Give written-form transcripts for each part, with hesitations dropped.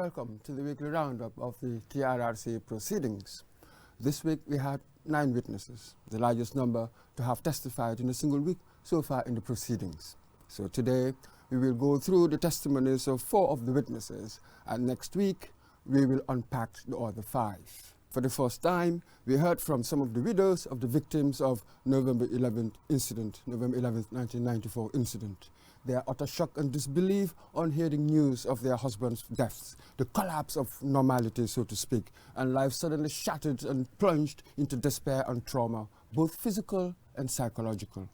Welcome to the weekly roundup of the TRRC proceedings. This week we had 9 witnesses, the largest number to have testified in a single week so far in the proceedings. So today we will go through the testimonies of 4 of the witnesses, and next week we will unpack the other 5. For the first time, we heard from some of the widows of the victims of November 11th incident, November 11th, 1994 incident. Their utter shock and disbelief on hearing news of their husbands' deaths, the collapse of normality, so to speak, and life suddenly shattered and plunged into despair and trauma, both physical and psychological.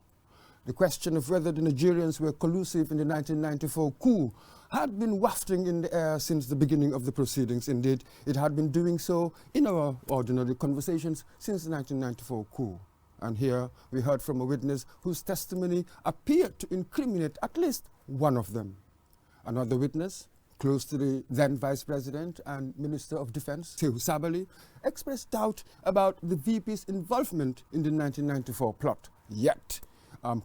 The question of whether the Nigerians were collusive in the 1994 coup had been wafting in the air since the beginning of the proceedings. Indeed, it had been doing so in our ordinary conversations since the 1994 coup. And here we heard from a witness whose testimony appeared to incriminate at least one of them. Another witness, close to the then Vice President and Minister of Defense, Sehu Sabali, expressed doubt about the VP's involvement in the 1994 plot, yet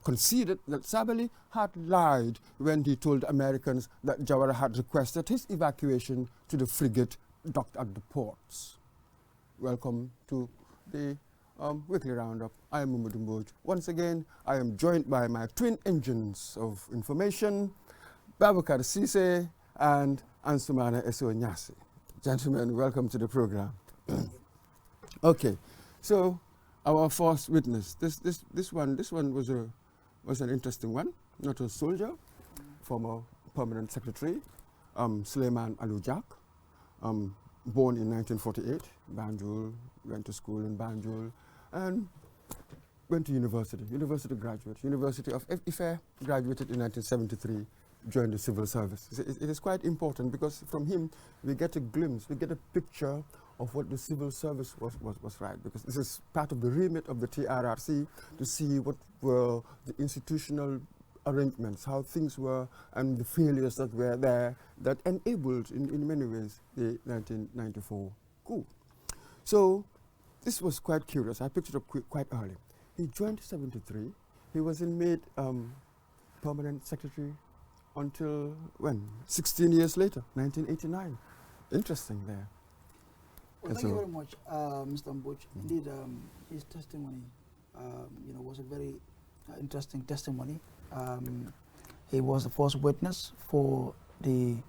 conceded that Sabali had lied when he told Americans that Jawara had requested his evacuation to the frigate docked at the ports. Welcome to the weekly roundup. I am Muhammadu Mboj. Once again, I am joined by my twin engines of information, Babakar Sise and Ansumana Eso Nyasi. Gentlemen, welcome to the program. Okay, so our first witness. This one was an interesting one. Not a soldier, former permanent secretary, Suleiman Alujak, born in 1948, Banjul, went to school in Banjul, and went to university graduate, University of Ife, graduated in 1973, joined the civil service. It is quite important because from him we get a glimpse, we get a picture of what the civil service was like, because this is part of the remit of the TRRC to see what were the institutional arrangements, how things were, and the failures that were there that enabled, in many ways, the 1994 coup. So this was quite curious. I picked it up quite early. He joined 73. He was made permanent secretary until when? 16 years later, 1989. Interesting there. Well, thank you very much, Mr. Mboj. Indeed, his testimony, was a very interesting testimony. He was the first witness for the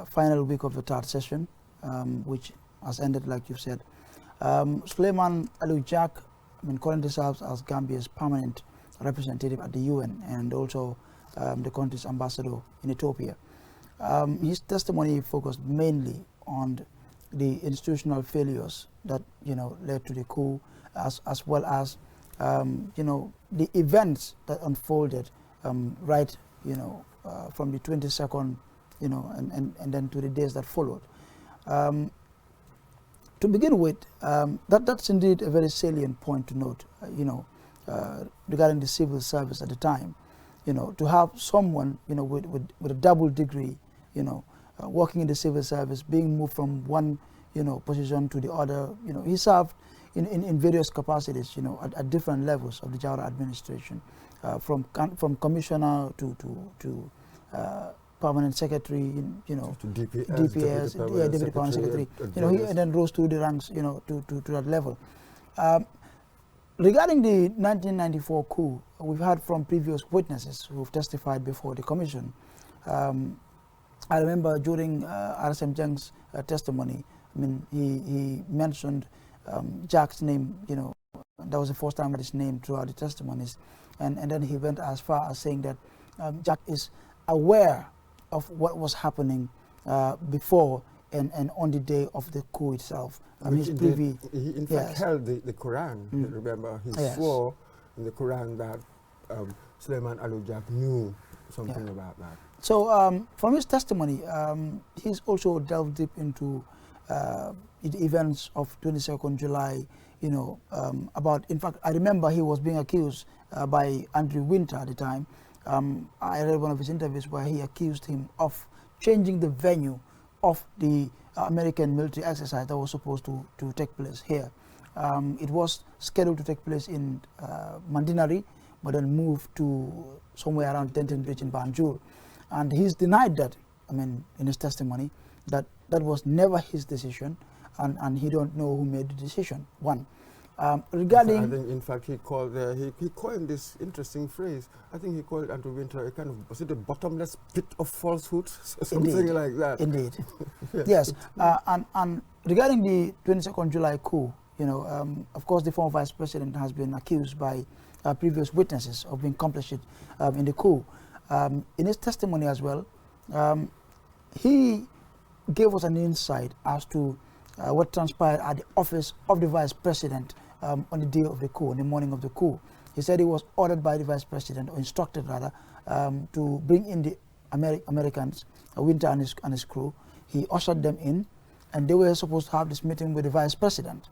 final week of the 3rd session, which has ended, like you've said. Suleiman Alujak, currently serves as Gambia's permanent representative at the UN and also the country's ambassador in Ethiopia. His testimony focused mainly on the institutional failures that led to the coup, as well as the events that unfolded right from the 22nd and then to the days that followed. To begin with, that's indeed a very salient point to note, regarding the civil service at the time. To have someone with a double degree, working in the civil service, being moved from one position to the other. He served in various capacities, at different levels of the Jawara administration, from commissioner to permanent secretary, to DPS, deputy permanent secretary. He then rose through the ranks, to that level. Regarding the 1994 coup, we've heard from previous witnesses who've testified before the commission. I remember during RSM Jang's testimony, he mentioned Jack's name, that was the first time that his name throughout the testimonies. And then he went as far as saying that Jack is aware of what was happening before and on the day of the coup itself. He in fact held the Quran. Remember, he swore in the Quran that Suleiman Alujak knew something about that. So from his testimony, he's also delved deep into the events of 22nd July, in fact, I remember he was being accused by Andrew Winter at the time. I read one of his interviews where he accused him of changing the venue of the American military exercise that was supposed to take place here. It was scheduled to take place in Mandinari, but then moved to somewhere around Denton Bridge in Banjul. And he's denied that, in his testimony, that that was never his decision, and he don't know who made the decision. One. Regarding, I think, in fact, he called he coined this interesting phrase. I think he called Andrew Winter a kind of, was it a bottomless pit of falsehoods, something like that. Indeed. Yes. And regarding the 22nd July coup, you know, of course, the former vice president has been accused by previous witnesses of being complicit in the coup. In his testimony as well, he gave us an insight as to what transpired at the office of the vice president on the day of the coup, on the morning of the coup. He said he was ordered by the vice president, or instructed rather, to bring in the Americans, Winter and his crew. He ushered them in, and they were supposed to have this meeting with the vice president.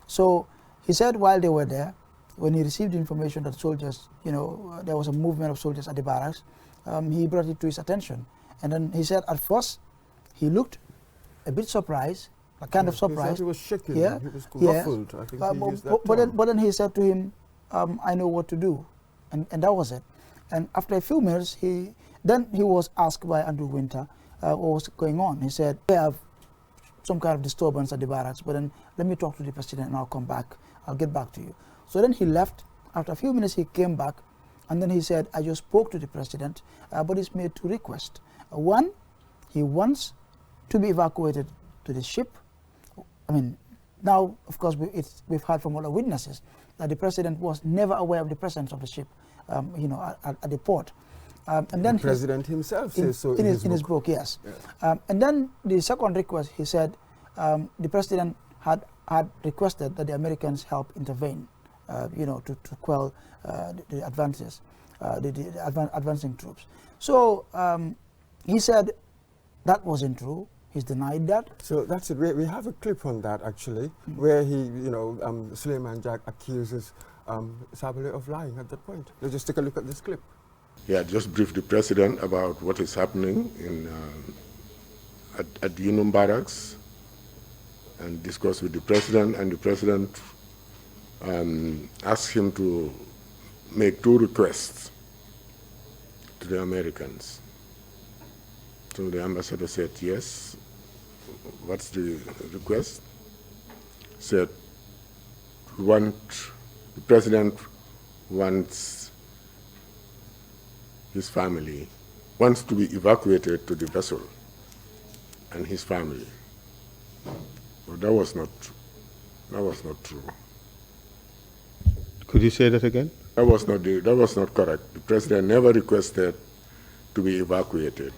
So he said while they were there, when he received information that soldiers, you know, there was a movement of soldiers at the barracks, he brought it to his attention. And then he said at first, he looked a bit surprised, a kind of surprised. He was shaking. Yeah, he was ruffled. I think he used that but then he said to him, I know what to do. And that was it. And after a few minutes, he was asked by Andrew Winter what was going on. He said, we have some kind of disturbance at the barracks, but then let me talk to the president and I'll come back. I'll get back to you. So then he left. After a few minutes, he came back, and then he said, I just spoke to the president, but he's made two requests. One, he wants to be evacuated to the ship. I mean, now, of course, we've heard from other witnesses that the president was never aware of the presence of the ship, you know, at the port. And then the president himself says so in his book, yes. And then the second request, he said, the president had requested that the Americans help intervene, you know, to quell the advances, the advancing troops. So he said that wasn't true. He's denied that. So that's it. We have a clip on that, actually, where he, you know, Suleiman Jack accuses Sabali of lying at that point. Let's just take a look at this clip. Yeah, just brief the president about what is happening in at the Unum Barracks, and discuss with the president, and the president asked him to make two requests to the Americans. So the ambassador said yes. What's the request? Said the president wants his family, wants to be evacuated to the vessel and his family. But that was not true. Could you say that again? That was not correct. The president never requested to be evacuated.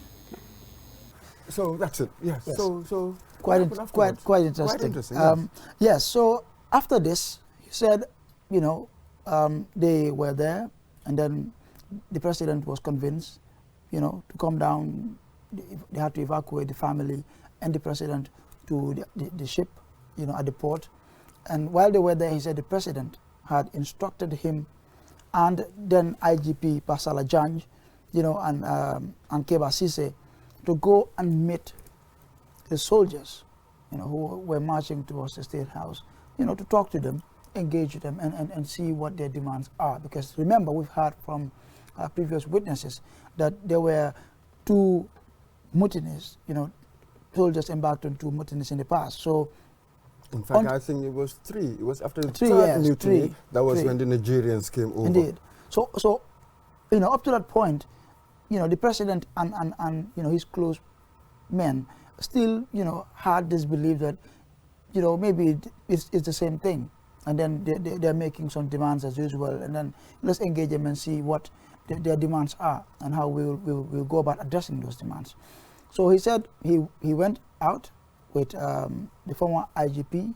So that's it. Yes. So quite interesting. Quite interesting. Yes. Yes. So after this, he said, you know, they were there, and then the president was convinced, you know, to come down. They had to evacuate the family and the president to the ship, you know, at the port. And while they were there, he said the president had instructed him and then IGP Pasala Janj, you know, and Keba Sise to go and meet the soldiers, you know, who were marching towards the State House, you know, to talk to them, engage with them, and see what their demands are. Because remember, we've heard from previous witnesses that there were two mutinies, you know, soldiers embarked on two mutinies in the past. So, in fact, I think it was three. It was after the third mutiny that was when the Nigerians came over. Indeed. So, you know, up to that point, you know, the president and you know, his close men still, you know, had this belief that, you know, maybe it's the same thing. And then they're making some demands as usual. And then let's engage them and see what their demands are and how we'll go about addressing those demands. So he said he went out with the former IGP,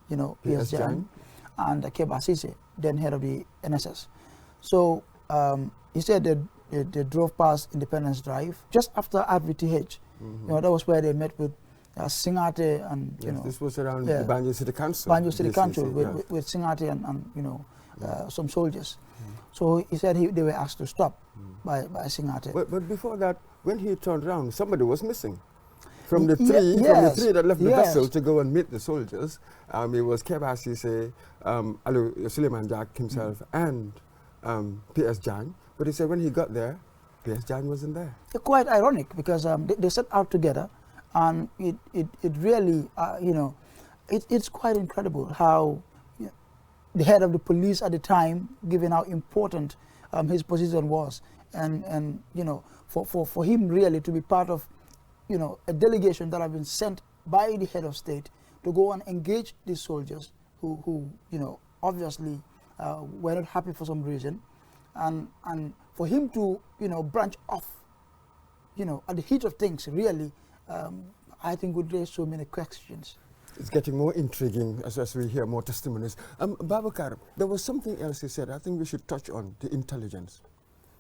you know, P.S. Jan, and Keba Sise, then head of the NSS. So he said that they drove past Independence Drive just after RVTH. You know, that was where they met with Singate and, you know. This was around the Banjul City Council. Banjul City Council with Singate and you know, some soldiers. So he said they were asked to stop by Singate. But before that, when he turned around, somebody was missing. From the three that left the vessel to go and meet the soldiers, it was Keba Sise, Suleiman Jack himself, and P.S. Jan. But he said when he got there, P.S. Jan wasn't there. Quite ironic, because they set out together, And it really, you know, it's quite incredible how the head of the police at the time, given how important his position was, and you know, for him really to be part of, you know, a delegation that have been sent by the head of state to go and engage these soldiers who you know, obviously were not happy for some reason, and for him to, you know, branch off, you know, at the heat of things, really, I think would raise so many questions. It's getting more intriguing as we hear more testimonies. Babakar, there was something else you said I think we should touch on, the intelligence.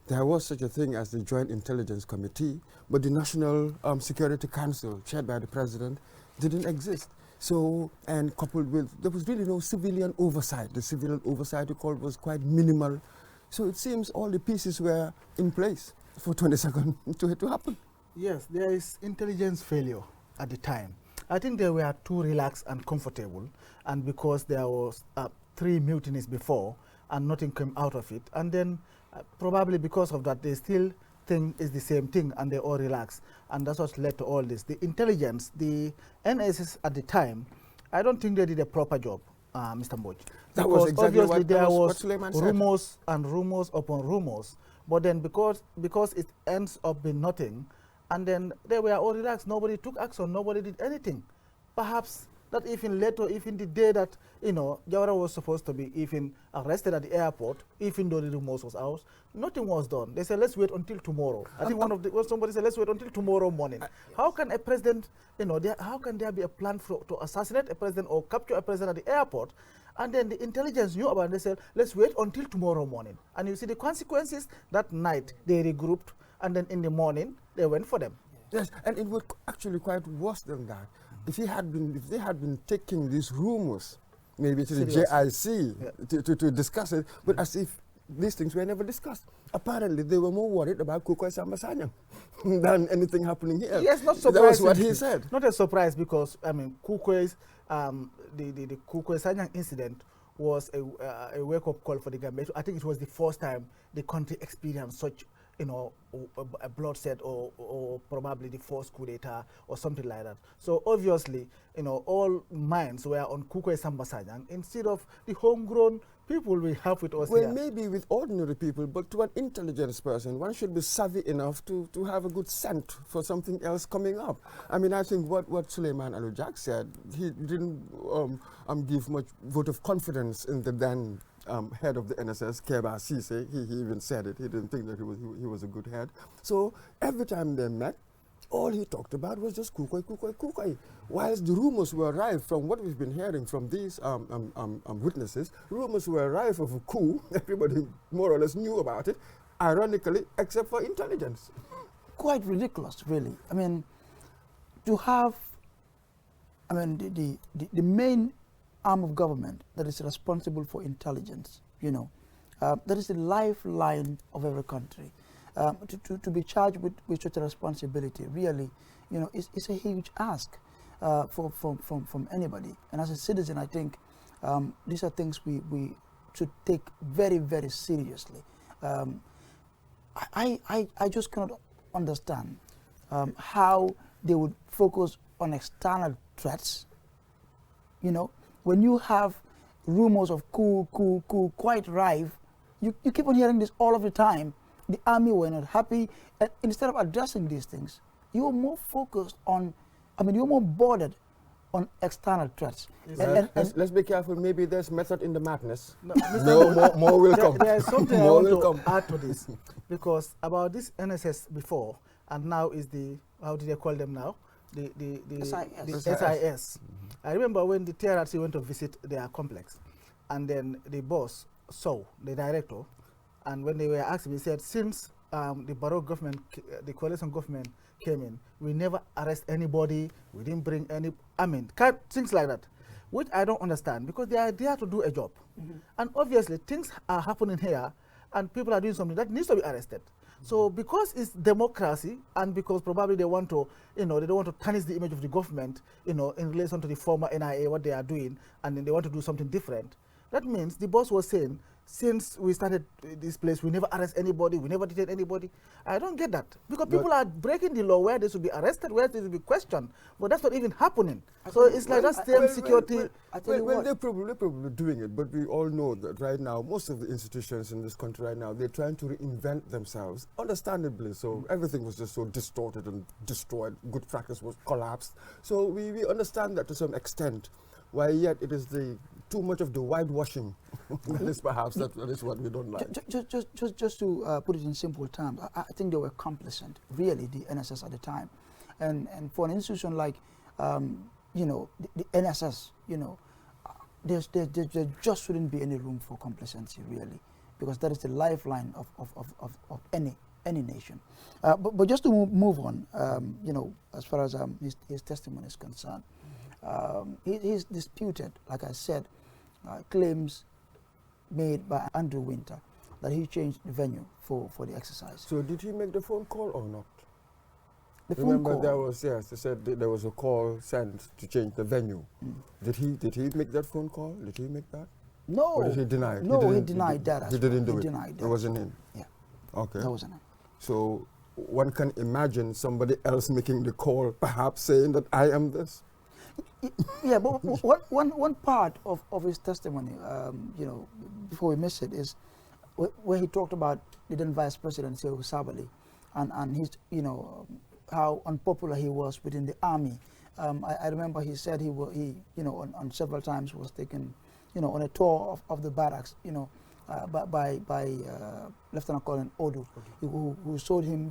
There was such a thing as the Joint Intelligence Committee, but the National Security Council, chaired by the President, didn't exist. So, and coupled with, there was really no civilian oversight. The civilian oversight you called was quite minimal. So it seems all the pieces were in place for 22nd to happen. Yes, there is intelligence failure at the time. I think they were too relaxed and comfortable, and because there was 3 mutinies before and nothing came out of it, and then probably because of that they still think it's the same thing and they all relax, and that's what led to all this. The intelligence, the NSS at the time, I don't think they did a proper job, Mr. Mboj. That was exactly obviously what, there was rumors and rumors upon rumors, but then because it ends up being nothing, and then they were all relaxed, nobody took action, nobody did anything. Perhaps that even later, even the day that, you know, Jawara was supposed to be even arrested at the airport, even though the rumors was out, nothing was done. They said, let's wait until tomorrow. I think somebody said, let's wait until tomorrow morning. How can a president, you know, how can there be a plan to assassinate a president or capture a president at the airport? And then the intelligence knew about it, they said, let's wait until tomorrow morning. And you see the consequences. That night they regrouped, and then in the morning they went for them. Yes, and it was actually quite worse than that. If they had been taking these rumors, maybe to the JIC to discuss it, but as if these things were never discussed. Apparently, they were more worried about Kukwai Sambasanyang than anything happening here. Yes, not surprising. That was what he said. Not a surprise, because I mean, Kukwai's the Kukwai Sanyang incident was a wake-up call for the Gambia. I think it was the first time the country experienced such, you know, a bloodshed or probably the first coup d'etat or something like that. So obviously, you know, all minds were on Kukwai Sambasanyang instead of the homegrown people we have with us. Well, maybe with ordinary people, but to an intelligence person, one should be savvy enough to have a good scent for something else coming up. I mean, I think what Suleiman Alujak said, he didn't give much vote of confidence in the then head of the NSS, Keba Sise. He even said it. He didn't think that he was a good head. So every time they met, all he talked about was just Kukwai, Kukwai, Kukwai. Whilst the rumors were rife from what we've been hearing from these witnesses, rumors were rife of a coup. Everybody more or less knew about it, ironically, except for intelligence. Quite ridiculous, really. I mean, to have, I mean, the main arm of government that is responsible for intelligence, you know, that is the lifeline of every country. To be charged with such a responsibility, really, you know, it's a huge ask from anybody. And as a citizen, I think these are things we should take very, very seriously. I just cannot understand how they would focus on external threats. You know, when you have rumors of coup quite rife, you keep on hearing this all of the time. The army were not happy, and instead of addressing these things, you are more focused on, I mean, you're more bothered on external threats. Let's be careful, maybe there's method in the madness. No, more will come. There is something I want to add to this, because about this NSS before, and now is the, how do they call them now? The SIS. I remember when the TRC went to visit their complex, and then the boss saw the director, and when they were asking, he said, since the Barrow government, the coalition government came in, we never arrest anybody, we didn't bring any, I mean, things like that, which I don't understand, because they are there to do a job. And obviously, things are happening here, and people are doing something that needs to be arrested. So because it's democracy, and because probably they want to, you know, they don't want to tarnish the image of the government, you know, in relation to the former NIA, what they are doing, and then they want to do something different. That means the boss was saying, since we started this place, we never arrest anybody, we never detain anybody. I don't get that. Because people are breaking the law where they should be arrested, where they should be questioned. But that's not even happening. So it's like that same security. They're probably doing it, but we all know that right now, most of the institutions in this country right now, they're trying to reinvent themselves, understandably. So everything was just so distorted and destroyed. Good practice was collapsed. So we understand that to some extent. Why yet it is too much of the whitewashing. That is perhaps that is what we don't like. Just to put it in simple terms, I think they were complacent, really, the NSS at the time, and for an institution like the NSS, there just shouldn't be any room for complacency, really, because that is the lifeline of any nation. But just to move on, as far as his testimony is concerned. He's disputed, like I said, claims made by Andrew Winter that he changed the venue for the exercise. So did he make the phone call or not? Remember phone call? There was, yes, they said there was a call sent to change the venue. Did he make that phone call? Did he make that? No. Or did he deny it? No, he denied that. He didn't do it? He denied that. It wasn't him? Yeah. Okay. That wasn't him. So one can imagine somebody else making the call, perhaps saying that I am this? Yeah, but one part of his testimony, before we miss it, is where he talked about the then Vice President, Sekou Sabally, and his, how unpopular he was within the army. I remember he said he on several times was taken, on a tour of the barracks, by Lieutenant Colonel Odu, who showed him,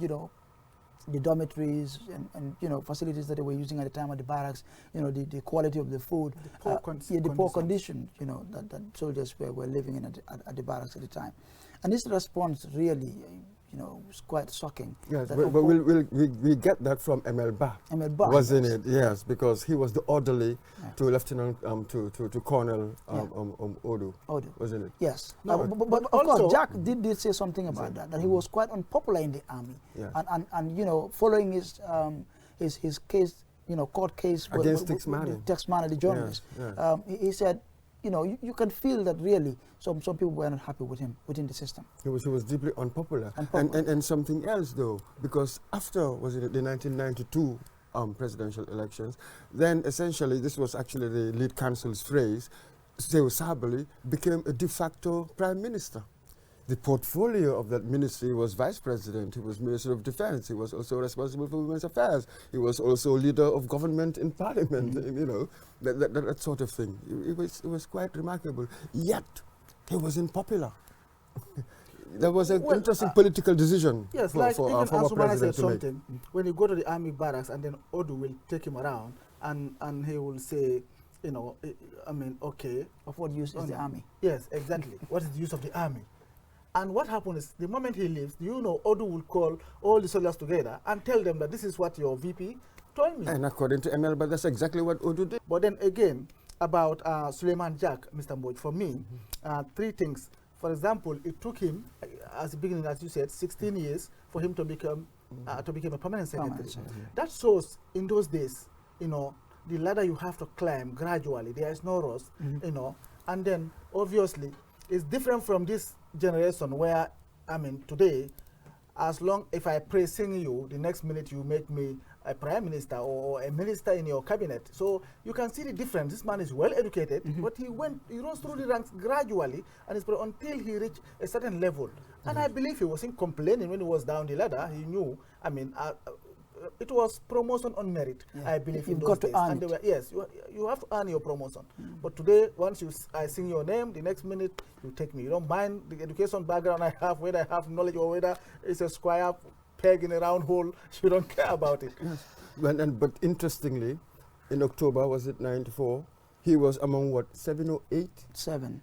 the dormitories and facilities that they were using at the time at the barracks, the quality of the food, the poor condition, that soldiers were living in at the barracks at the time. And this response really, was quite shocking. Yes, but we get that from Emel Ba. Emel Ba, wasn't it? Yes, because he was the orderly to Lieutenant to Colonel Odu, wasn't it? Yes, but of course Jack did say something about that he was quite unpopular in the army, and following his case, court case against Tex Manning, the journalist. Yes. He said, you can feel that really some people were not happy with him within the system. He was deeply unpopular. And something else though, because after, was it the 1992 presidential elections, then essentially this was actually the lead counsel's phrase, Sekou Sabally became a de facto prime minister. The portfolio of that ministry was vice president, he was minister of defense, he was also responsible for women's affairs, he was also leader of government in parliament, that sort of thing. It was quite remarkable. Yet, he wasn't popular. That was an interesting political decision for our former president to make. When you go to the army barracks and then Odu will take him around and he will say, okay. Of what use is the army? Yes, exactly. What is the use of the army? And what happened is, the moment he leaves, Odu will call all the soldiers together and tell them that this is what your VP told me. And according to ML, but that's exactly what Odu did. But then again, about Suleiman Jack, Mr. Mboj, for me, three things. For example, it took him, as the beginning, as you said, 16 years for him to become a permanent secretary. That shows, in those days, the ladder you have to climb gradually. There is no rush, and then obviously it's different from this generation where, today, as long if I praising you, the next minute you make me a prime minister or a minister in your cabinet. So you can see the difference. This man is well educated, but he rose through the ranks gradually, and until he reached a certain level. And I believe he wasn't complaining when he was down the ladder. He knew, it was promotion on merit, I believe, in those days. And they were, yes, you have to earn your promotion. But today, once I sing your name, the next minute you take me. You don't mind the education background I have, whether I have knowledge or whether it's a square peg in a round hole. You don't care about it. Yes. But interestingly, in October, was it 94, he was among what, 7 or 8? Seven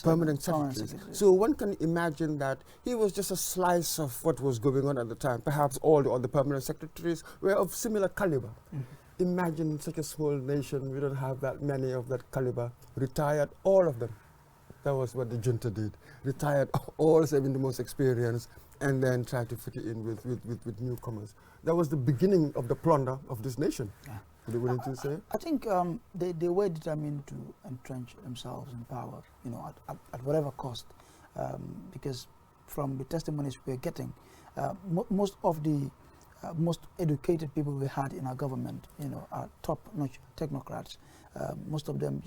permanent secretaries. So one can imagine that he was just a slice of what was going on at the time. Perhaps all the other permanent secretaries were of similar caliber. Imagine such a small nation, we don't have that many of that caliber. Retired all of them. That was what the junta did. Retired all 7 the most experienced, and then tried to fit it in with newcomers. That was the beginning of the plunder of this nation. Wouldn't you say? I think they were determined to entrench themselves in power, at whatever cost. because from the testimonies we're getting, most of the most educated people we had in our government, are top-notch technocrats. Most of them,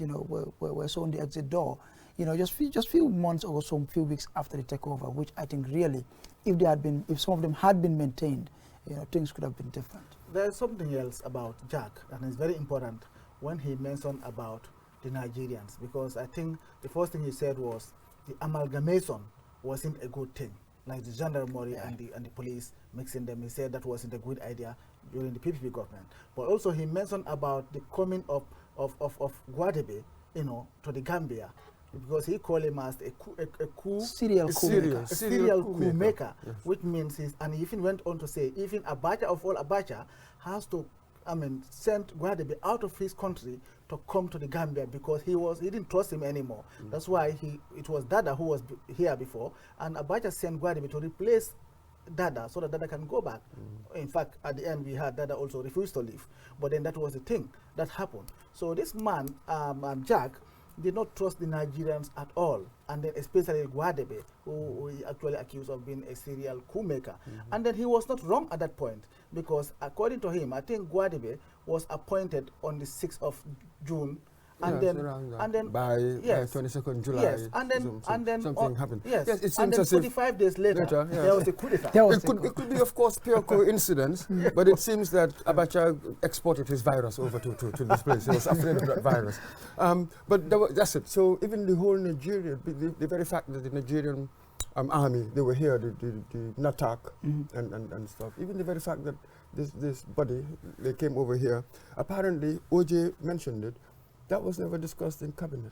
were so on the exit door, just few months or so, few weeks after the takeover, which I think really, if some of them had been maintained, things could have been different. There's something else about Jack, and it's very important when he mentioned about the Nigerians, because I think the first thing he said was the amalgamation wasn't a good thing, like the gendarmerie and the police mixing them. He said that wasn't a good idea during the PPP government. But also he mentioned about the coming of Guadebe, to the Gambia, because he called him as a serial coup maker, yes. Which means and he even went on to say, even Abacha of all Abacha has to, send Guadebe out of his country to come to the Gambia, because he didn't trust him anymore. That's why it was Dada who was here before, and Abacha sent Guadebe to replace Dada so that Dada can go back. In fact, at the end we had Dada also refused to leave, but then that was the thing that happened. So this man, Jack, did not trust the Nigerians at all, and then especially Guadebe, who he actually accused of being a serial coup maker. And then he was not wrong at that point, because according to him, I think Guadebe was appointed on the 6th of June, and then by 22nd July, yes, and then something happened. Yes, it seems and then as if 45 days later, there was a coup d'etat. It could be, of course, pure coincidence, but it seems that Abacha exported his virus over to this place. He was afraid of that virus. But that's it. So even the whole Nigeria, the very fact that the Nigerian army, they were here, the NATAC and stuff, even the very fact that this body, they came over here, apparently, OJ mentioned it, that was never discussed in cabinet.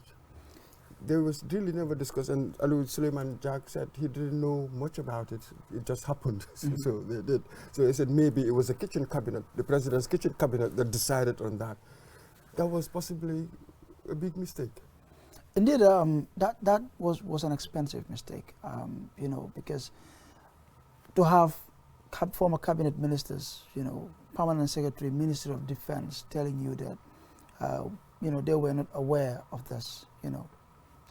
There was really never discussed, and Alu Suleiman Jack said he didn't know much about it. It just happened. So they did. So he said maybe it was a kitchen cabinet, the president's kitchen cabinet, that decided on that. That was possibly a big mistake. Indeed, that was an expensive mistake. Because to have former cabinet ministers, permanent secretary, Ministry of Defense, telling you that they were not aware of this,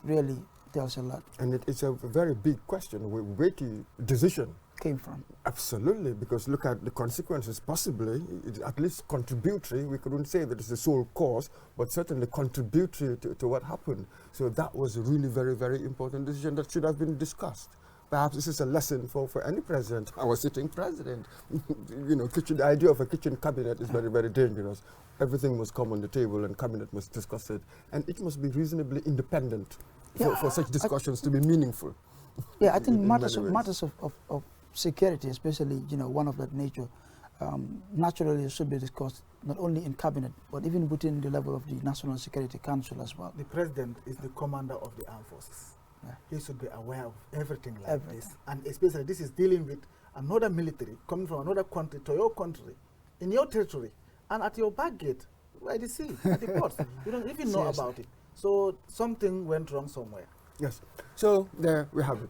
really tells a lot. And it's a very big question, where weighty decision came from. Absolutely, because look at the consequences, possibly, at least contributory. We couldn't say that it's the sole cause, but certainly contributory to what happened. So that was a really very, very important decision that should have been discussed. Perhaps this is a lesson for any president, our sitting president. The idea of a kitchen cabinet is very, very dangerous. Everything must come on the table and cabinet must discuss it. And it must be reasonably independent for such discussions to be meaningful. Yeah, I think matters of security, especially, one of that nature, naturally should be discussed not only in cabinet, but even within the level of the National Security Council as well. The president is the commander of the armed forces. He should be aware of everything like this. And especially this is dealing with another military coming from another country to your country, in your territory, and at your back gate, by the sea, at the port. You don't even know about it. So something went wrong somewhere. Yes. So there we have it.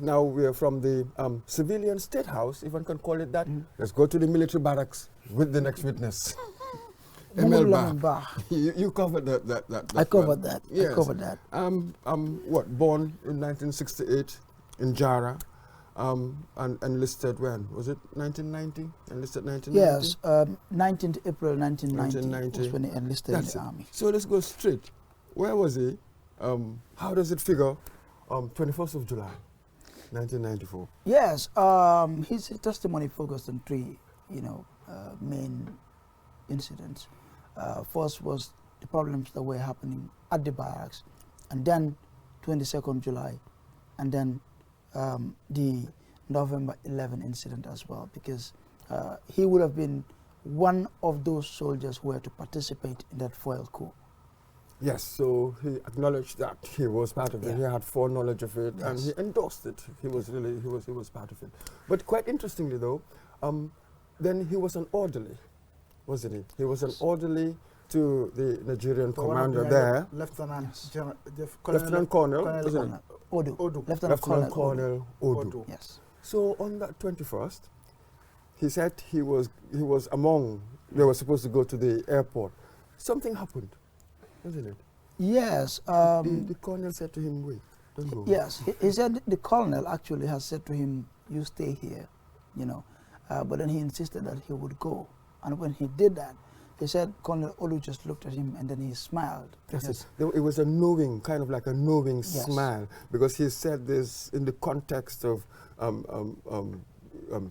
Now we're from the civilian state house, if one can call it that. Let's go to the military barracks with the next witness. Emel Bah. You covered that. I covered that. Yes. I covered that. Born in 1968 in Jara, and enlisted when? Was it 1990? Enlisted 1990? Yes, 19th April 1990 was when he enlisted in the army. So let's go straight. Where was he? How does it figure? 21st of July, 1994. Yes, his testimony focused on three, main incidents. First was the problems that were happening at the barracks, and then 22nd July, and then the November 11 incident as well, because he would have been one of those soldiers who were to participate in that foil coup. Yes, so he acknowledged that he was part of it. He had foreknowledge of it, and he endorsed it. He was part of it. But quite interestingly, though, then he was an orderly, wasn't he? He was an orderly to the Nigerian commander there. Lieutenant Colonel Odu. Lieutenant Colonel Odu. Yes. So on that 21st, he said he was among. They were supposed to go to the airport. Something happened, wasn't it? Yes. The colonel said to him, "Wait." Don't go. Yes, he said the colonel actually has said to him, you stay here, you know. But then he insisted that he would go. And when he did that, he said Colonel Olu just looked at him and then he smiled. Yes, it was a knowing, kind of like a knowing yes. smile, because he said this in the context of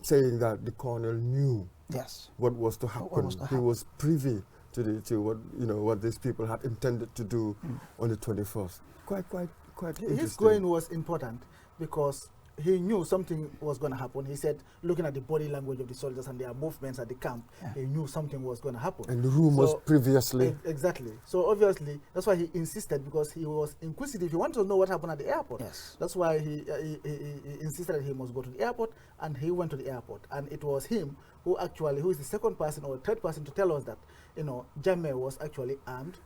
saying that the colonel knew yes. what was to happen. He was privy to what, you know, what these people had intended to do on the 21st. Quite interesting. His going was important because he knew something was going to happen. He said, looking at the body language of the soldiers and their movements at the camp, he knew something was going to happen. And the rumors previously. Exactly. So obviously, that's why he insisted, because he was inquisitive. He wanted to know what happened at the airport. Yes. That's why he insisted that he must go to the airport, and he went to the airport. And it was him who is the second person or third person to tell us that, you know, Jammeh was actually armed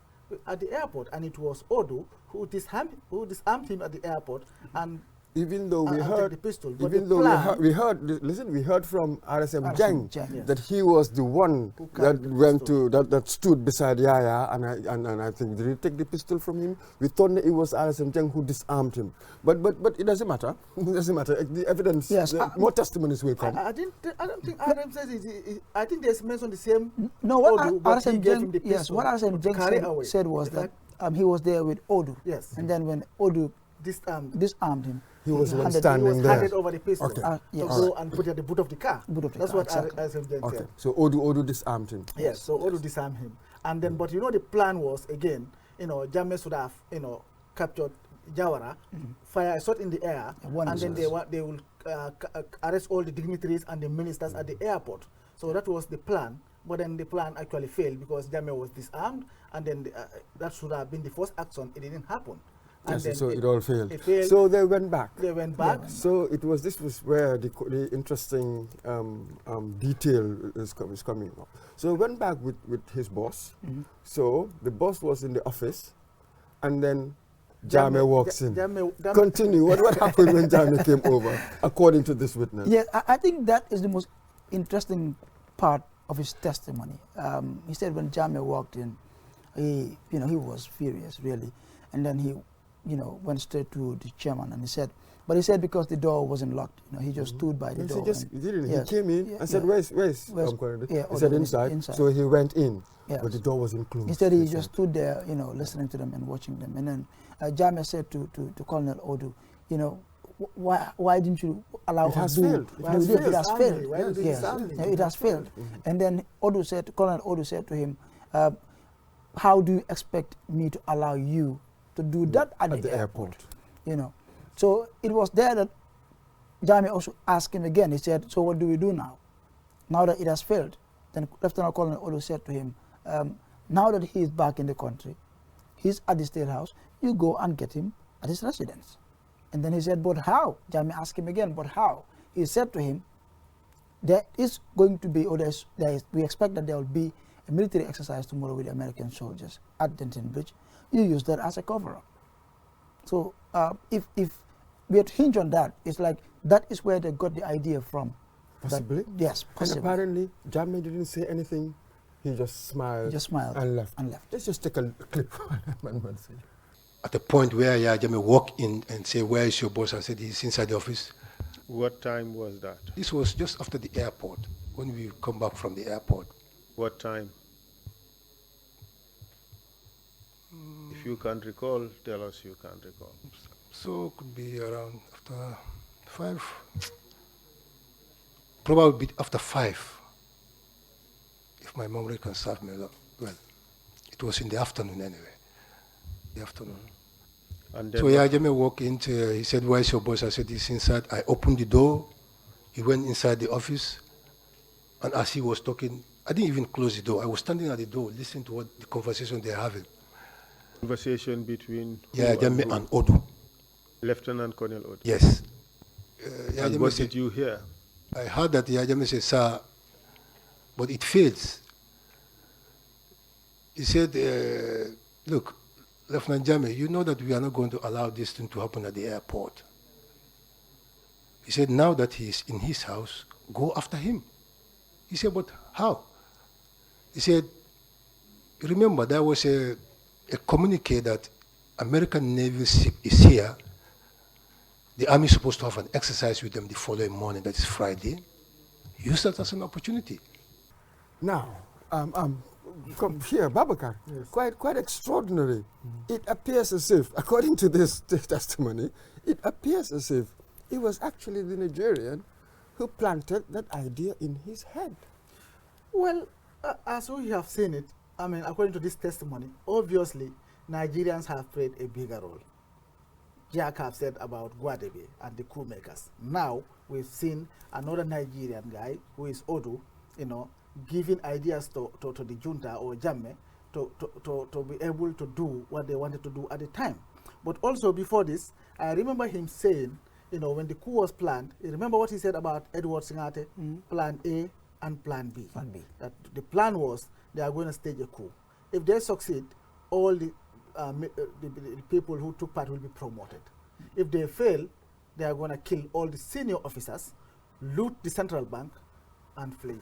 at the airport, and it was Odu who disarmed him at the airport. And even though we heard, the pistol, we heard from RSM Jeng that he was the one that stood beside Yaya, and I think, did he take the pistol from him? We thought that it was RSM Jeng who disarmed him, but it doesn't matter. It doesn't matter. The evidence, yes, more testimonies will come. I don't think RM says it. I think they mentioned the same. No, what RSM Jeng said was that he was there with Odu. Yes, and then when Odu disarmed him, he was standing there. Handed over the pistol to go and put it at the boot of the car. That's what RSM Jeng said. So Odu disarmed him. Yes, so Odu disarmed him. And then, but you know, the plan was, again, you know, Jammeh should have, you know, captured Jawara, fire a shot in the air, and then they will arrest all the dignitaries and the ministers at the airport. So that was the plan. But then the plan actually failed because Jammeh was disarmed, and then that should have been the first action. It didn't happen. Yes, so it all failed. So they went back. So this was where the interesting detail is coming up. So he went back with his boss. So the boss was in the office, and then Jammeh walks in. Continue. What happened when Jammeh came over, according to this witness? Yes, I think that is the most interesting part of his testimony. He said when Jammeh walked in, he was furious, really, and then he went straight to the chairman and he said because the door wasn't locked, he just stood by the door. He came in and said, where's he said inside. So he went in, but the door wasn't closed. He said he just stood there, listening to them and watching them. And then Jammeh said to Colonel Odu, why didn't you allow us to do it? It has failed. It has failed. And then Colonel Odu said to him, how do you expect me to allow you to do that at the airport? So it was there that Jammeh also asked him again. He said, so what do we do now? Now that it has failed. Then Lieutenant Colonel Olu said to him, now that he is back in the country, he's at the State House, you go and get him at his residence. And then he said, but how? Jammeh asked him again, but how? He said to him, there is going to be, we expect that there will be a military exercise tomorrow with the American soldiers at Denton Bridge. You use that as a cover-up. So if we had to hinge on that, it's like that is where they got the idea from. Possibly? Yes, possibly. And apparently, Jammeh didn't say anything. He just smiled. And left. Let's just take a clip. At the point where Jammeh walked in and said, where is your boss? I said, he's inside the office. What time was that? This was just after the airport, when we come back from the airport. What time? If you can't recall, tell us you can't recall. So it could be around after 5. Probably after 5. If my memory can serve me well. It was in the afternoon anyway. The afternoon. And then so Jammeh walked into, he said, where's your boss? I said, he's inside. I opened the door. He went inside the office. And as he was talking, I didn't even close the door. I was standing at the door listening to what the conversation they're having. Conversation between Jammeh and Odu. Lieutenant Colonel Odu. Yes. And what did you hear? I heard that Jammeh said, sir, but it fails. He said, look, Lieutenant Jammeh, you know that we are not going to allow this thing to happen at the airport. He said, now that he's in his house, go after him. He said, but how? He said, remember, there was a communique that American Navy ship is here the army is supposed to have an exercise with them the following morning, that is Friday. Use that as an opportunity. Now, come here, Babakar, yes. quite extraordinary. It appears as if, according to this testimony, it appears as if it was actually the Nigerian who planted that idea in his head. Well, as we have seen it, I mean, according to this testimony, obviously, Nigerians have played a bigger role. Jack have said about Guadebe and the coup makers. Now, we've seen another Nigerian guy, who is Odu, you know, giving ideas to the junta or Jammeh to be able to do what they wanted to do at the time. But also before this, I remember him saying, you know, when the coup was planned, you remember what he said about Edward Singate, Plan A and Plan B. Plan B. That the plan was they are going to stage a coup. If they succeed, all the people who took part will be promoted. If they fail, they are going to kill all the senior officers, loot the central bank, and flee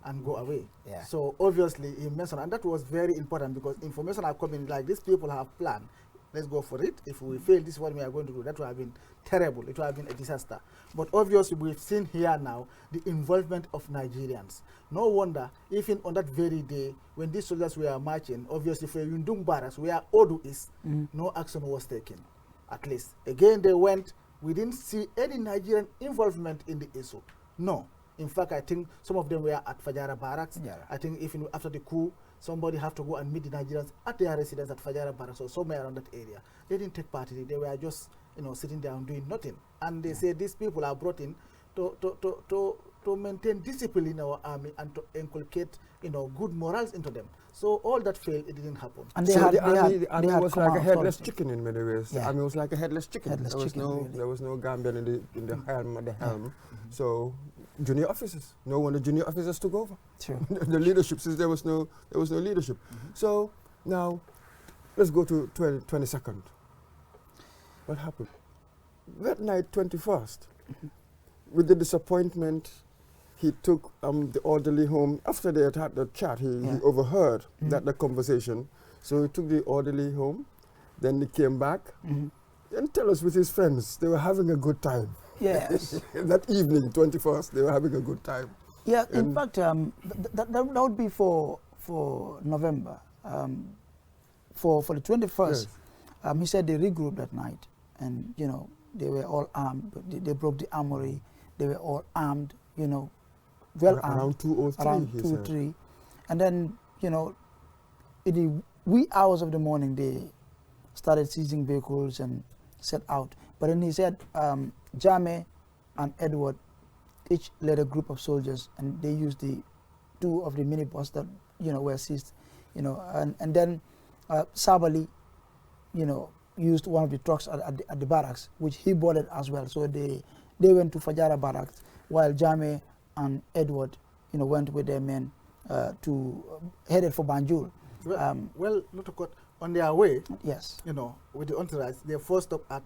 and go away. Yeah. So obviously he mentioned, and that was very important because information are coming like these people have planned. Let's go for it. If we fail, this is what we are going to do. That would have been terrible. It would have been a disaster. But obviously we've seen here now the involvement of Nigerians. No wonder, even on that very day when these soldiers were marching, obviously for Yundum Barracks, where Odu is, no action was taken. At least. Again, they went. We didn't see any Nigerian involvement in the issue. No. In fact, I think some of them were at Fajara Barracks. Yeah. I think even after the coup, somebody have to go and meet the Nigerians at their residence at Fajara Barracks or somewhere around that area. They didn't take part in it. They were just, you know, sitting there and doing nothing. And they say these people are brought in to maintain discipline in our army and to inculcate, you know, good morals into them. So all that failed, it didn't happen. And the army was like a headless chicken in many ways. Yeah. The army was like a headless chicken. There was no Gambian in the helm at the helm. So junior officers, no wonder junior officers took over. Sure. The leadership, since there was no leadership. So now let's go to 22nd. What happened? That night, 21st, with the disappointment, he took the orderly home. After they had had the chat, he overheard the conversation. So he took the orderly home. Then he came back and tell us with his friends they were having a good time. Yes. That evening, 21st, they were having a good time. Yeah, in fact, that would be for November. For the 21st, yes. He said they regrouped that night. And, you know, they were all armed. They broke the armory. They were all armed, you know, well armed. Around 2 or 3, around 2 or 3. And then, you know, in the wee hours of the morning, they started seizing vehicles and set out. But then he said Jammeh and Edward each led a group of soldiers, and they used the 2 of the minibus that, you know, were seized, you know, and then Sabali, you know, used one of the trucks at the barracks, which he boarded as well. So they went to Fajara barracks, while Jammeh and Edward, you know, went with their men headed for Banjul. Well, not to cut, on their way, yes, you know, with the entourage, they first stopped at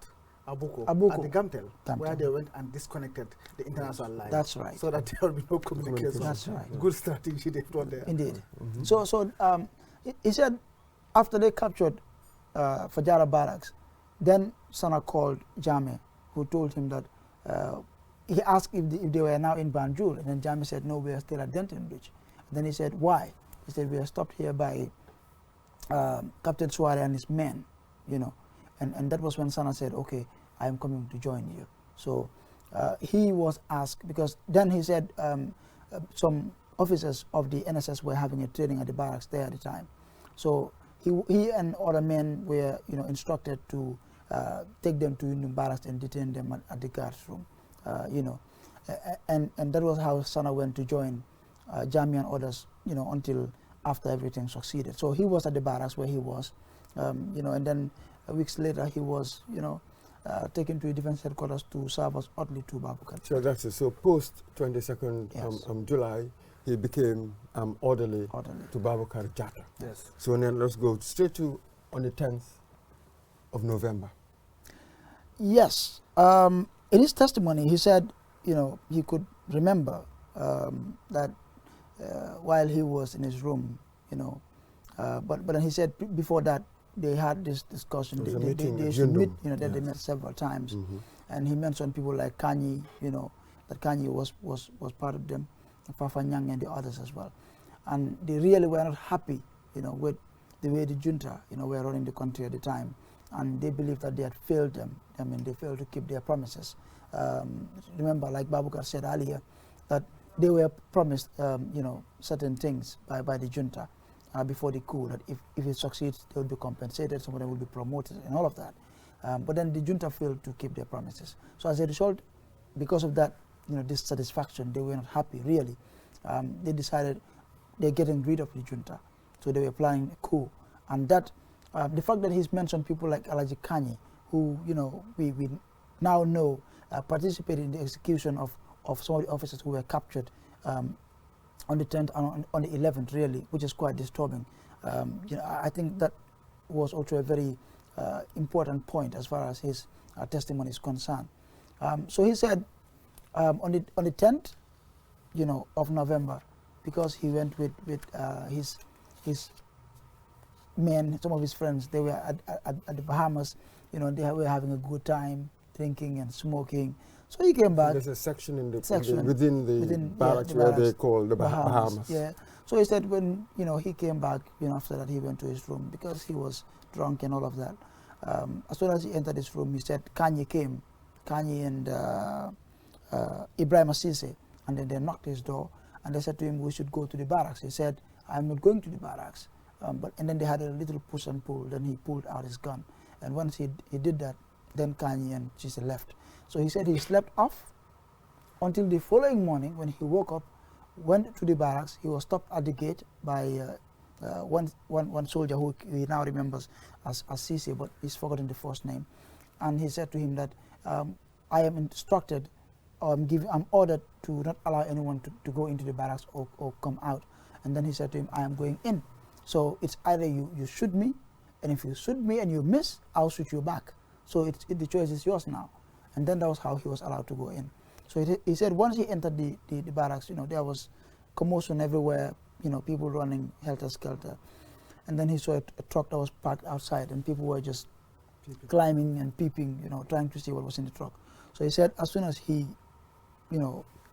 Abuko, at the Gamtel, where they went and disconnected the international line. That's right. So that there will be no communication. That's right. Good strategy they've done there. Indeed. So he said after they captured Fajara barracks, then Sana called Jammeh, who told him that he asked if they were now in Banjul, and then Jammeh said, no, we are still at Denton Beach. And then he said, why? He said, we are stopped here by Captain Suare and his men, you know. And that was when Sana said, okay, I am coming to join you. So he was asked, because then he said some officers of the NSS were having a training at the barracks there at the time. So he and other men were, you know, instructed to take them to Union Barracks and detain them at the guards room, you know. And that was how Sana went to join Jammeh and others, you know, until after everything succeeded. So he was at the barracks where he was, you know, and then weeks later he was, you know, taken to a defense headquarters to serve as orderly to Babukar. So that's it. So post 22nd yes. July, he became orderly to Babukar Jatta. Yes. So then let's go straight to on the 10th of November. Yes. In his testimony, he said, you know, he could remember that while he was in his room, you know, but then he said before that they had this discussion. They should meet, you know, that they met several times. And he mentioned people like Kanyi, that Kanyi was part of them, Fafanyang and the others as well. And they really were not happy, with the way the junta, were running the country at the time. And they believed that they had failed them. I mean, they failed to keep their promises. Remember, like Babukar said earlier, that they were promised, certain things by the junta before the coup, that if it succeeds, they will be compensated, some of them will be promoted, and all of that. But then the junta failed to keep their promises. So as a result, because of that, dissatisfaction, they were not happy, really. They decided they're getting rid of the junta. So they were planning a coup. And that, the fact that he's mentioned people like Alaji Kanyi, who, we now know participated in the execution of some of the officers who were captured on the 10th and on the 11th, really, which is quite disturbing. I think that was also a very important point as far as his testimony is concerned. So he said on the 10th, of November, because he went with his men, some of his friends, they were at the Bahamas, they were having a good time, drinking and smoking. So he came back. There's a section within the barracks where they call the Bahamas. Yeah. So he said when he came back, after that he went to his room because he was drunk and all of that. As soon as he entered his room, he said Kanyi came, Kanyi and Ibrahim Assise, and then they knocked his door and they said to him, we should go to the barracks. He said, I'm not going to the barracks. And then they had a little push and pull. Then he pulled out his gun, and once he did that, then Kanyi and Chise left. So he said he slept off until the following morning when he woke up, went to the barracks. He was stopped at the gate by one soldier who he now remembers as Sisi, but he's forgotten the first name. And he said to him that I am instructed, or I'm ordered to not allow anyone to go into the barracks or come out. And then he said to him, I am going in. So it's either you shoot me, and if you shoot me and you miss, I'll shoot you back. So the choice is yours now. And then that was how he was allowed to go in. So he said once he entered the barracks, there was commotion everywhere, people running helter-skelter. And then he saw a truck that was parked outside, and people were just climbing and peeping, trying to see what was in the truck. So he said as soon as he,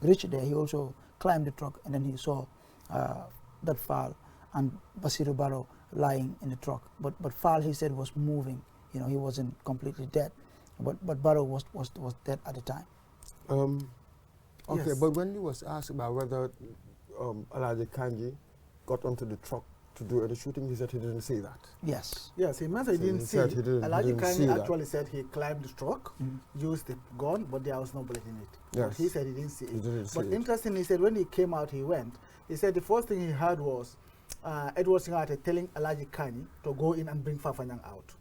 reached there, he also climbed the truck, and then he saw that Fall and Basiru Barrow lying in the truck. But Fall, he said, was moving. He wasn't completely dead. But Barrow was dead at the time. Okay, Yes. but when he was asked about whether Alaji Kanyi got onto the truck to do any shooting, he said he didn't see that. Yes. Yes, he mentioned So he didn't he see. said he didn't Alaji see Kanyi that. actually said he climbed the truck, used the gun, but there was no bullet in it. Yes. But he said he didn't see it. He didn't see But it. interestingly, he said when he came out, he said the first thing he heard was Edward Singate telling Alaji Kanyi to go in and bring Fafanyang out.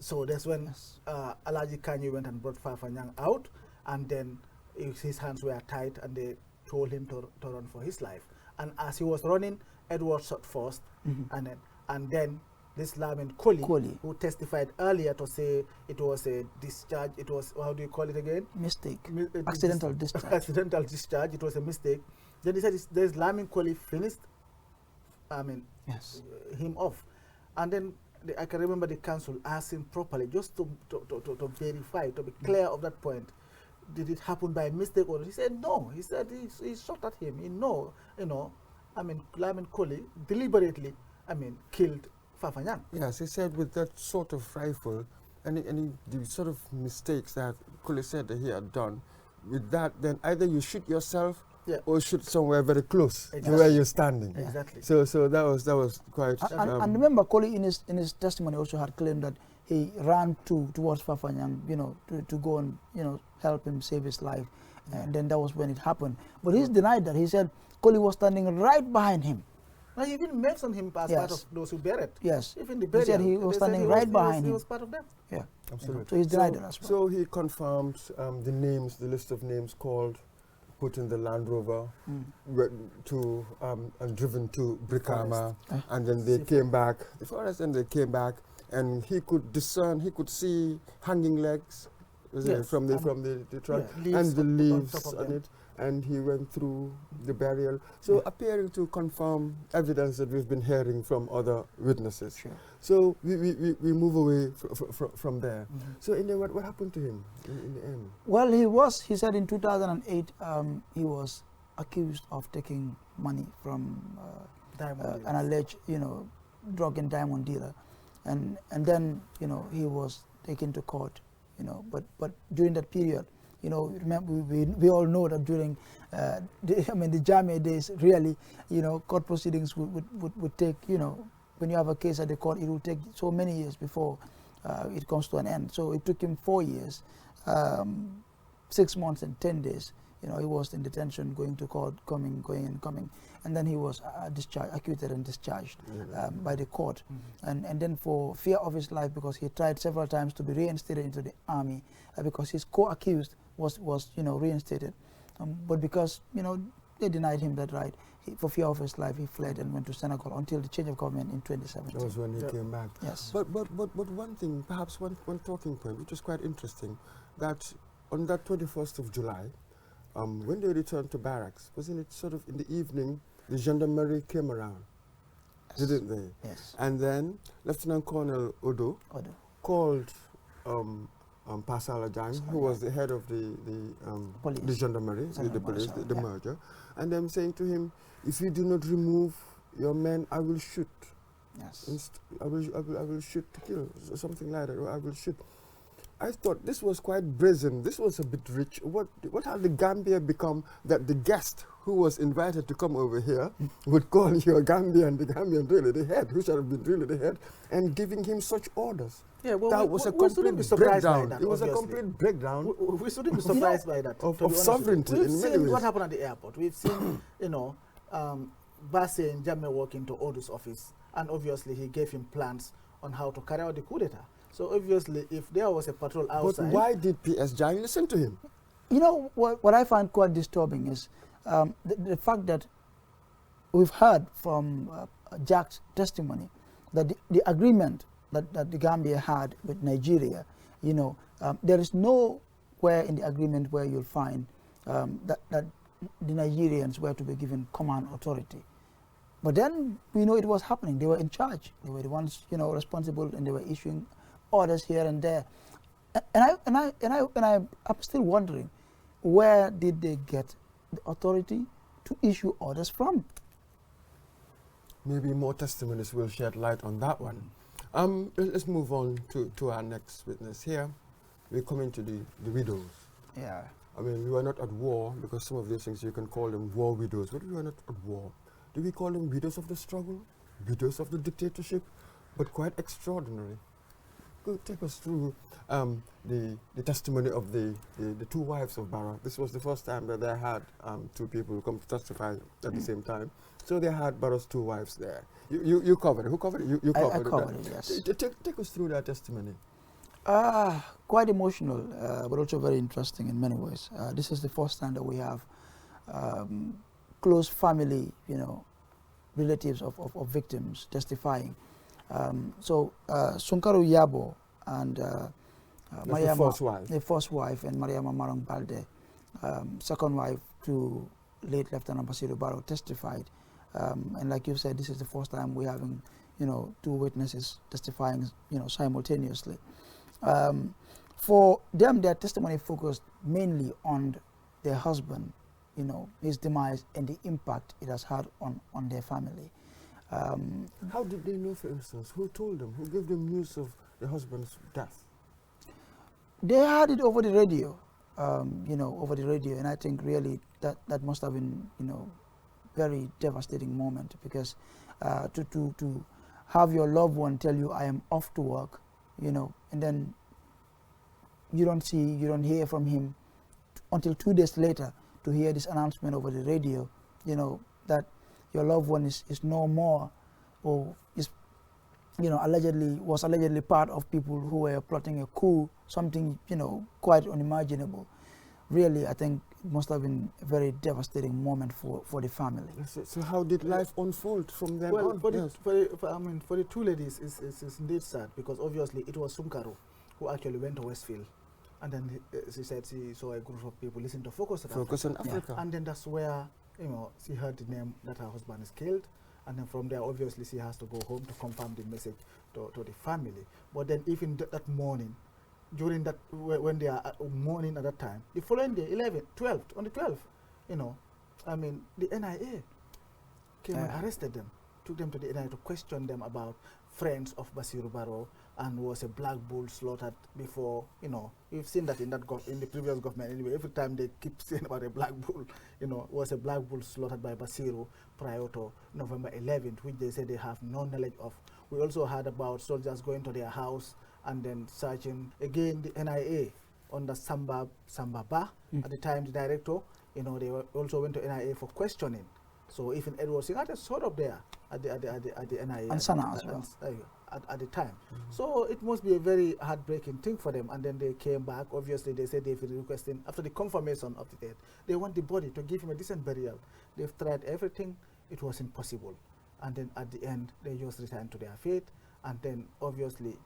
So that's when Alaji Kanyi went and brought Fafanyang out, and then his hands were tied, and they told him to run for his life. And as he was running, Edward shot first, and then this Lamin Koli, who testified earlier to say it was a discharge, it was, how do you call it again? Mistake. Accidental discharge. Accidental discharge, it was a mistake. Then he said there's Lamin Koli finished, Yes. him off. And then I can remember the council asked him properly, just to verify, to be clear of that point. Did it happen by mistake? Or he said no. He said he shot at him. Lamin Koli deliberately, killed Fafanyang. Yes, he said with that sort of rifle, any the sort of mistakes that Koli said that he had done, with that, then either you shoot yourself or shoot somewhere very close to where you're standing. Exactly. So that was quite. And remember, Koli in his testimony also had claimed that he ran towards Fafanyang, to go and help him save his life, and then that was when it happened. But he's denied that. He said Koli was standing right behind him. Now, he even mentioned him as part of those who buried. Yes. Even the He burial, said he was standing right behind him. He was part of them. Yeah. Absolutely. So he's denied it as well. So he confirmed the list of names called, put in the Land Rover, and driven to Brikama, and then they came back, the forest, and they came back, and he could discern, he could see hanging legs, isn't it? From the truck, and the leaves on it, and he went through the burial. So appearing to confirm evidence that we've been hearing from other witnesses. Sure. So we move away from there. So in the, what happened to him in the end? Well, he said in 2008 he was accused of taking money from an alleged, drug and diamond dealer, and then, he was taken to court, but during that period, remember, we all know that during the Jamia days, really, court proceedings would take, when you have a case at the court, it will take so many years before it comes to an end. So it took him 4 years, 6 months and 10 days. He was in detention, going to court, going and coming, and then he was acquitted and discharged by the court. And then for fear of his life, because he tried several times to be reinstated into the army, because his co-accused was reinstated, but because they denied him that right, for fear of his life, he fled and went to Senegal until the change of government in 2017. That was when he came back. Yes. But one thing, perhaps one talking point, which was quite interesting, that on that 21st of July. When they returned to barracks, wasn't it sort of in the evening, the gendarmerie came around, didn't they? Yes. And then Lieutenant Colonel Odo called Pasala Jang, who was the head of the gendarmerie, the police, the merger, and them saying to him, if you do not remove your men, I will shoot. Yes. I will shoot to kill, something like that, or I will shoot. I thought this was quite brazen. This was a bit rich. What had the Gambia become that the guest who was invited to come over here would call you a Gambian, the Gambian really the head, who should have been really the head, and giving him such orders? Yeah, well, that was a complete breakdown. It was a complete breakdown. We shouldn't be surprised by that. Of sovereignty. We've seen what happened at the airport. We've seen, Bassey and Jammeh walk into Odo's office, and obviously he gave him plans on how to carry out the coup d'etat. So obviously, if there was a patrol outside... But why did P.S. Jang listen to him? What I find quite disturbing is the fact that we've heard from Jack's testimony that the agreement that the Gambia had with Nigeria, there is nowhere in the agreement where you'll find that the Nigerians were to be given command authority. But then we know it was happening. They were in charge. They were the ones, responsible, and they were issuing orders here and there. And I'm still wondering, where did they get the authority to issue orders from? Maybe more testimonies will shed light on that one. Let's move on to our next witness here. We're coming to the widows. Yeah. I mean, we were not at war, because some of these things you can call them war widows, but we were not at war. Do we call them widows of the struggle, widows of the dictatorship? But quite extraordinary. Go take us through the testimony of the two wives of Barrow. This was the first time that they had two people come to testify at the same time. So they had Barrow's two wives there. You covered it. Who covered it? You covered it. I covered it, yes. Take us through their testimony. Quite emotional, but also very interesting in many ways. This is the first time that we have close family, relatives of victims testifying. So Sunkaru Yabo and Mariama, the first wife, and Mariama Marang Balde, second wife to late Lieutenant Basiru Barrow, testified. And like you said, this is the first time we're having, two witnesses testifying, simultaneously. For them, their testimony focused mainly on their husband, his demise and the impact it has had on their family. How did they know, for instance? Who told them? Who gave them news of the husband's death? They heard it over the radio, over the radio, and I think really that must have been, very devastating moment, because to have your loved one tell you, I am off to work, and then you don't hear from him until 2 days later to hear this announcement over the radio, that your loved one is no more, or is, was allegedly part of people who were plotting a coup, something, quite unimaginable. Really, I think it must have been a very devastating moment for the family. So how did life unfold from then on? For the two ladies, it's indeed sad, because obviously it was Sunkaru who actually went to Westfield And then she said she saw a group of people listen to Focus on Focus Africa. on Africa. And then that's where, you know, she heard the name that her husband is killed. And then from there, obviously, she has to go home to confirm the message to the family. But then even that morning, during that, when they are mourning at that time, the following day, 12th, on the 12th, you know, I mean, the NIA came and arrested them, took them to the NIA to question them about friends of Basiru Barrow, and was a black bull slaughtered before, you know, we've seen that in the previous government anyway. Every time they keep saying about a black bull, you know, was a black bull slaughtered by Basiru prior to November 11th, which they say they have no knowledge of. We also heard about soldiers going to their house and then searching again the NIA under Samba Ba. At the time, the director, you know, they also went to NIA for questioning. So even Edward Singate sort of there at the NIA. And Sana as well. At the time. So it must be a very heartbreaking thing for them. And then they came back. Obviously, they said they've been requesting, after the confirmation of the death, they want the body to give him a decent burial. They've tried everything. It was impossible. And then at the end, they just returned to their fate. And then obviously,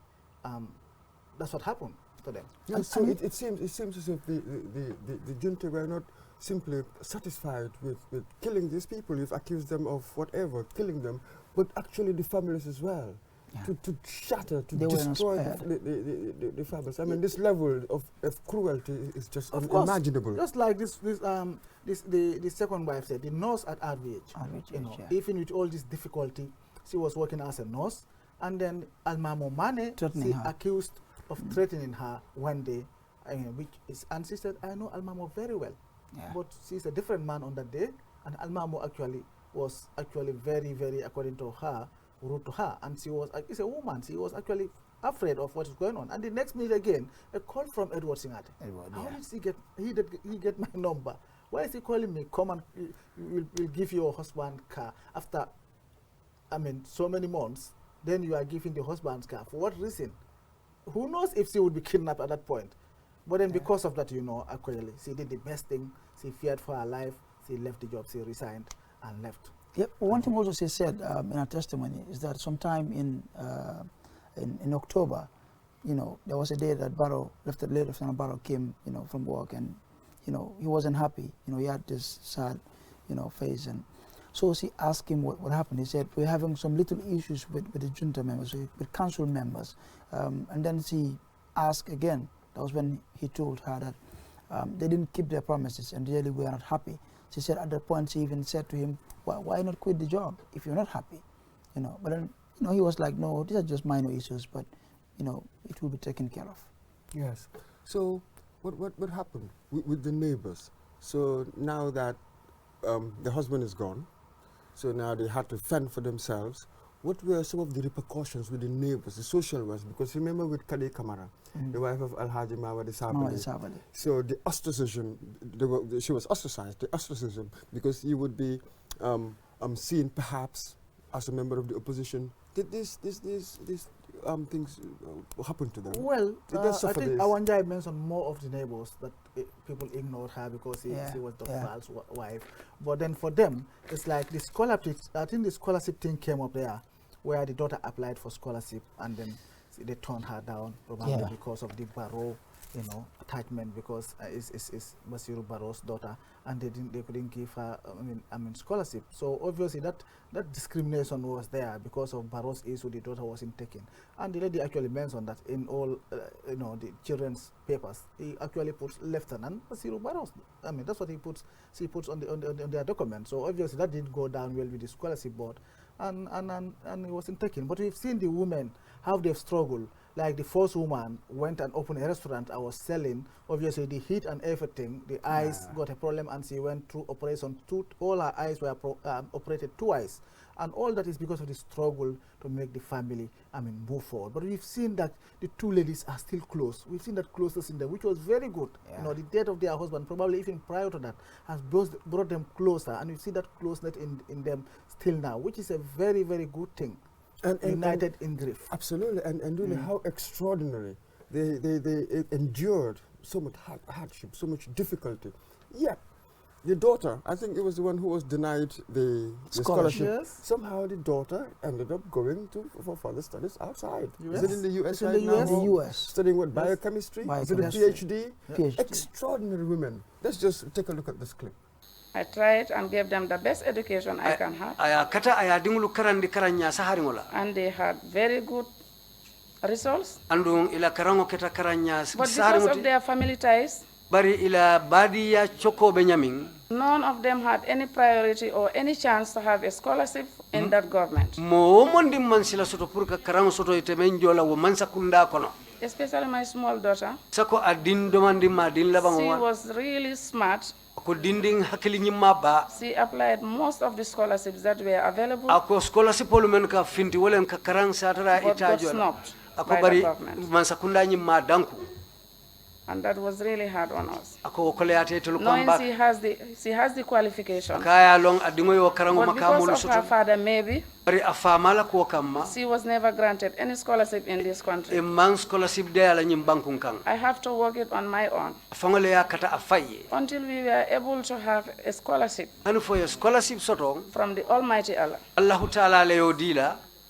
that's what happened to them. Yeah, so it seems as if the junta were not simply satisfied with killing these people. You've accused them of whatever, killing them, but actually the families as well. Yeah. To shatter, to destroy the families. I mean, this level of cruelty is just unimaginable. Just like the second wife said, the nurse at RVH, you know, even with all this difficulty, she was working as a nurse, and then Almamo Mane, she accused of threatening her one day, and she said, I know Almamo very well, but she's a different man on that day, and Almamo actually was very, very, according to her, rude to her, and she was, it's a woman, she was actually afraid of what is going on. And the next minute again, a call from Edward Singate. How did he get my number? Why is he calling me? Come and we'll give your husband car after, I mean, so many months. Then you are giving the husband's car. For what reason? Who knows if she would be kidnapped at that point? But then because of that, you know, actually, she did the best thing. She feared for her life. She left the job. She resigned and left. Yep. One thing also she said in her testimony is that sometime in October, you know, there was a day that Lieutenant Barrow came, you know, from work, and, you know, he wasn't happy. You know, he had this sad, you know, face, and so she asked him what happened. He said, we're having some little issues with the junta members, with council members, and then she asked again. That was when he told her that they didn't keep their promises and really we are not happy. She said at that point, she even said to him, why not quit the job if you're not happy? You know, but then, you know, he was like, no, these are just minor issues, but, you know, it will be taken care of. Yes. So what happened with the neighbors? So now that the husband is gone, so now they had to fend for themselves. What were some of the repercussions with the neighbors, the social ones? Because remember with Kadi Kamara, the wife of Alhaji Mawadi Sabali. So the ostracism, she was ostracized, the ostracism, because you would be seen perhaps as a member of the opposition. Did these things happen to them? Well, I think Awanjai mentioned more of the neighbors that people ignored her because she was the false wife. But then for them, it's like the scholarship. I think the scholarship thing came up there, where the daughter applied for scholarship, and then they turned her down probably because of the Barrow, you know, attachment, because it's Basiru Barrow's daughter, and they couldn't give her I mean scholarship. So obviously that discrimination was there because of Barrow's issue. The daughter wasn't taken, and the lady actually mentioned that in all you know, the children's papers, he actually puts Lieutenant Basiru Barrow. I mean, that's what she puts on their document. So obviously that didn't go down well with the scholarship board, and it wasn't taken. But we've seen the women how they've struggled. Like the first woman went and opened a restaurant. I was selling. Obviously, the heat and everything, the eyes got a problem, and she went through operation. All her eyes were operated twice, and all that is because of the struggle to make the family, move forward. But we've seen that the two ladies are still close. We've seen that closeness in them, which was very good. You know, the death of their husband, probably even prior to that, has brought them closer, and we see that closeness in them still now, which is a very, very good thing. And united in grief. Absolutely, and really how extraordinary. They endured so much hardship, so much difficulty. Yet, the daughter, I think it was the one who was denied the scholarship. Yes. Somehow the daughter ended up going for further studies outside. US? Is it in the US It's in right the now? US. The US. Studying what, biochemistry? Is it a PhD? PhD. Extraordinary women. Let's just take a look at this clip. I tried and gave them the best education I can have. And they had very good results. But because of their family ties, none of them had any priority or any chance to have a scholarship in that government. Especially my small daughter. She was really smart. She applied most of the scholarships that were available, but got snubbed by the government. And that was really hard on us. Knowing she has the qualification, but because of her father maybe, she was never granted any scholarship in this country. I have to work it on my own until we were able to have a scholarship from the Almighty Allah.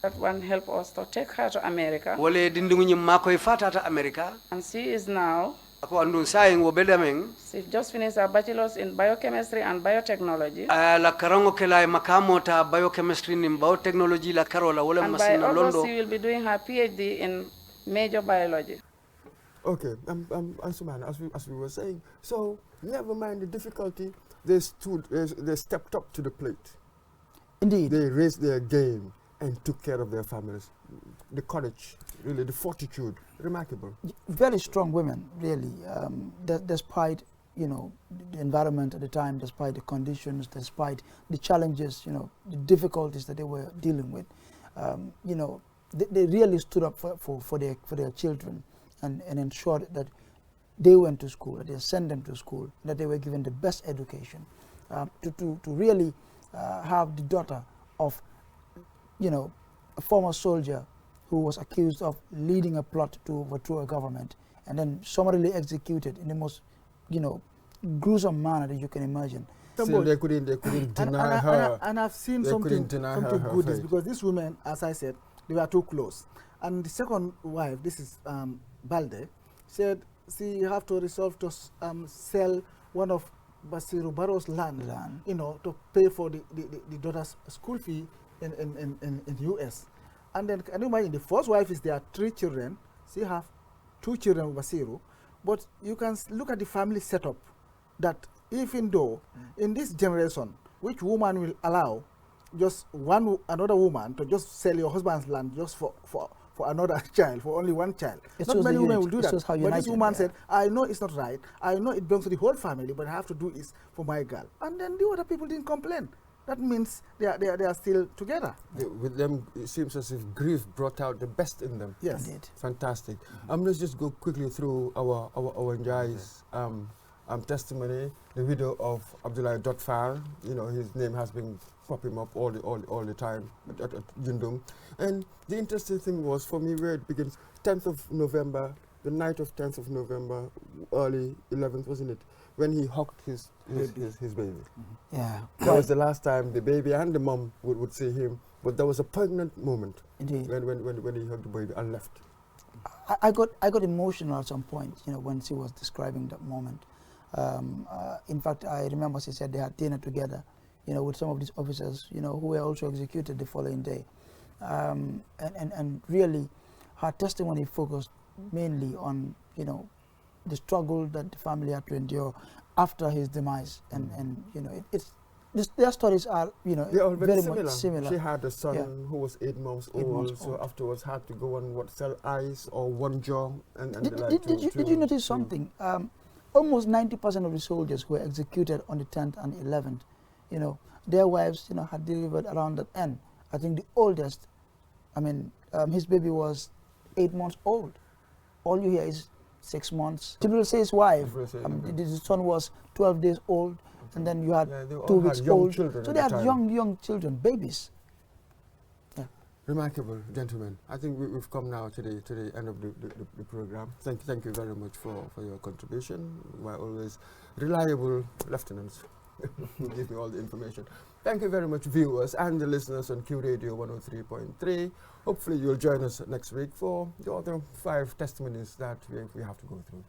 That one helped us to take her to America. And she is now, she just finished her bachelor's in biochemistry and biotechnology. And by August, she will be doing her PhD in major biology. Okay, Ansuman, as we were saying, so never mind the difficulty, they stepped up to the plate. Indeed. They raised their game and took care of their families. The courage, really, the fortitude, remarkable. Very strong women, really. Despite, the environment at the time, despite the conditions, despite the challenges, the difficulties that they were dealing with, they really stood up for their children and ensured that they went to school, that they sent them to school, that they were given the best education. To really have the daughter of a former soldier who was accused of leading a plot to overthrow a government and then summarily executed in the most, gruesome manner that you can imagine. So they couldn't deny her. And I've seen something good because these women, as I said, they were too close. And the second wife, this is Balde, said she have to resolve to sell one of Basiru Barrow's land, to pay for the daughter's school fee in US. And then can you imagine, the first wife is there are 3 children. She have 2 children with Basiru. But you can look at the family setup that even though in this generation, which woman will allow just another woman to just sell your husband's land just for another child, for only one child. Not many women will do that. But this woman said, I know it's not right. I know it belongs to the whole family, but I have to do it for my girl. And then the other people didn't complain. That means they are still together. With them, it seems as if grief brought out the best in them. Yes. Indeed. Fantastic. Let's just go quickly through our Njai's testimony. The widow of Abdullah Dotfar, his name has been popping up all the time at Jundum. And the interesting thing was, for me, where it begins, 10th of November, the night of 10th of November, early 11th, wasn't it? When he hugged his baby. Yeah. That was the last time the baby and the mom would see him. But there was a poignant moment. Indeed. When he hugged the baby and left. I got emotional at some point, when she was describing that moment. In fact, I remember she said they had dinner together, with some of these officers, who were also executed the following day. And really, her testimony focused mainly on, the struggle that the family had to endure after his demise. Their stories are, they are very much similar. She had a son who was 8 months old, so afterwards had to go on sell ice or one jaw. Did you notice something? Almost 90% of the soldiers who were executed on the 10th and 11th, their wives, had delivered around that end. I think the oldest, his baby was 8 months old. All you hear is 6 months. People say his wife. His son was 12 days old, and then you had 2 weeks old. So they had young children, babies. Yeah. Remarkable, gentlemen. I think we've come now to the end of the program. Thank you very much for your contribution. We're always reliable lieutenants. give me all the information. Thank you very much, viewers and the listeners on Q Radio 103.3. Hopefully you'll join us next week for the other 5 testimonies that we have to go through.